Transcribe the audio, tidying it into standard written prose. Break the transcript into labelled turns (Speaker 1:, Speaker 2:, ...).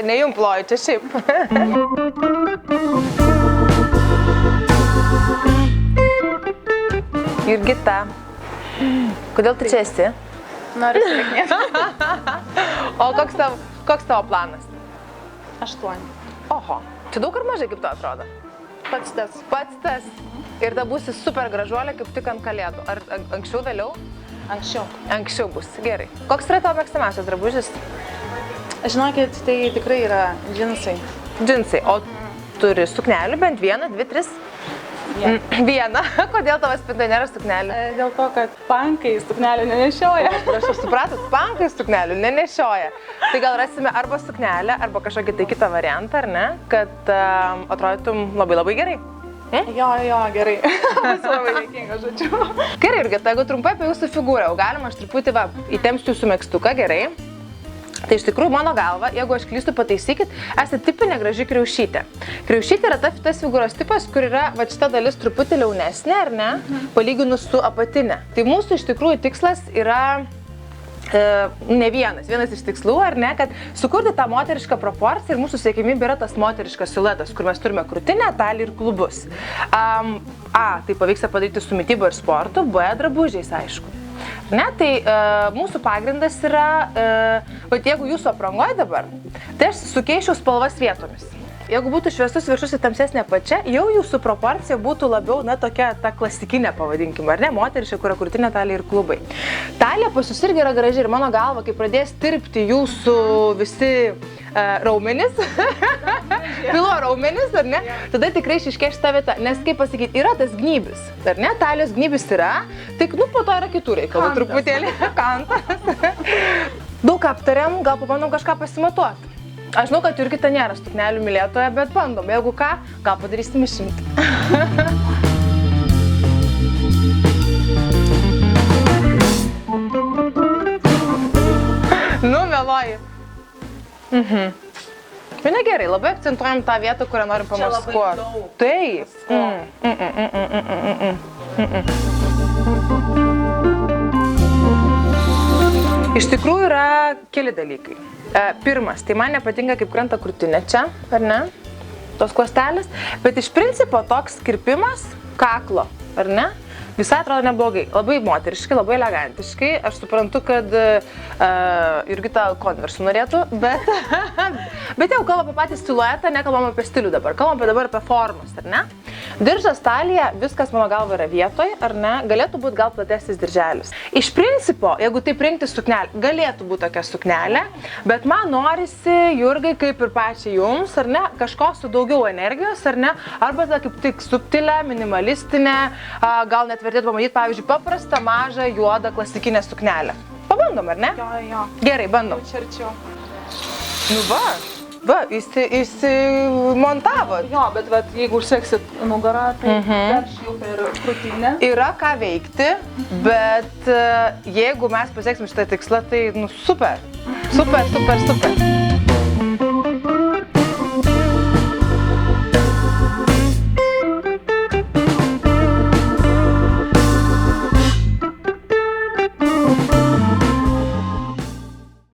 Speaker 1: Ne jum ploju, čia šiaip. Jurgita, kodėl tu čia esi?
Speaker 2: Noriu sėkmės.
Speaker 1: O koks tavo planas?
Speaker 2: 8.
Speaker 1: Oho, čia daug ar mažai kaip to atrodo?
Speaker 2: Pats tas.
Speaker 1: Pats tas. Ir da būsi super gražuolė kaip tik ant kalėdų. Ar anksčiau, vėliau?
Speaker 2: Anksčiau.
Speaker 1: Anksčiau bus, gerai. Koks yra tavo mėgstamiausias drabužis?
Speaker 2: Žinokit, tai tikrai yra džinsai.
Speaker 1: Džinsai. O turi suknelių bent vieną, dvi, tris? Vieną. Kodėl tavo spintoje nėra suknelių?
Speaker 2: Dėl to, kad pankai suknelių nenešioja.
Speaker 1: Aš supratot, pankai suknelių nenešioja. Tai gal rasime arba suknelę, arba kažkokį tai kitą variantą, ar ne? Kad atrodytum labai labai gerai.
Speaker 2: Jo, gerai. Esu labai dėkinga, žodžiu.
Speaker 1: Gerai, Jurgita, jeigu trumpai apie jūsų figūrą, jau galima aš truputį įtempsiu jūsų megztuką, gerai. Tai iš tikrųjų, mano galva, jeigu aš klystu, pataisykit, esate tipinė graži kriaušytė. Kriaušytė yra tas figūros tipas, kur yra šita dalis truputį liaunesnė, ar ne, palyginus su apatinė. Tai mūsų iš tikrųjų tikslas yra ne vienas iš tikslų, ar ne, kad sukurti tą moterišką proporciją ir mūsų siekimybė yra tas moteriškas siluetas, kur mes turime krūtinę, talį ir klubus. Tai pavyksta padaryti su mityba ir sportu, B, drabužiais, aišku. Ne, tai mūsų pagrindas yra, jeigu jūsų aprangoje dabar, tai aš sukeičiau spalvas vietomis. Jeigu būtų šviesus viršus ir tamsesnė apačia, jau jūsų proporcija būtų labiau, tokia ta klasikinė, pavadinkime, ar ne, moteriška, kur krūtinė, talija ir klubai. Talija pas jūs irgi yra graži ir mano galva, kai pradės tirpti jūsų visi raumenis, pilo raumenis, ar ne, tada tikrai išryškės šita vieta, nes, kaip pasakyti, yra tas gnybis, ar ne, talijos gnybis yra, tik, po to yra kitų reikalų, truputėlį, kantas. Daug aptariam, gal pabandom kažką pasimatuoti. Aš žinau, kad Jurgita nėra suknelių mylėtoja, bet bandom. Jeigu ką, gal padarysim išimti. Meluoji. Na gerai, labai akcentuojam tą vietą, kurią norim pamaskuoti. Taip. Iš tikrųjų yra keli dalykai. Pirmas, tai man nepatinka, kaip krenta krūtinė čia, ar ne, tos klostelės, bet iš principo toks kirpimas kaklo, ar ne, visai atrodo neblogai, labai moteriškai, labai elegantiškai, aš suprantu, kad Jurgita konversų norėtų, bet jau kalbam apie patį siluetą, nekalbam apie stilių dabar, kalbam dabar apie formas, ar ne? Diržas, talija, viskas mano galva yra vietoj, ar ne, galėtų būti gal platesnis dirželis. Iš principo, jeigu taip rinkti suknelę, galėtų būti tokia suknelė, bet man norisi, Jurgai, kaip ir pačiai jums, ar ne, kažko su daugiau energijos, ar ne, arba ta kaip tik subtilę, minimalistinę, gal net vertėtų pamatyti, pavyzdžiui, paprastą, mažą, juodą, klasikinę suknelę. Pabandom, ar ne?
Speaker 2: Jo.
Speaker 1: Gerai, bandom.
Speaker 2: Čia arčiau.
Speaker 1: Įsimontavot.
Speaker 2: Jo, bet jeigu užseksit nugarą, tai verš jau per krūtinę.
Speaker 1: Yra ką veikti, bet jeigu mes pasieksim šitą tikslą, tai super.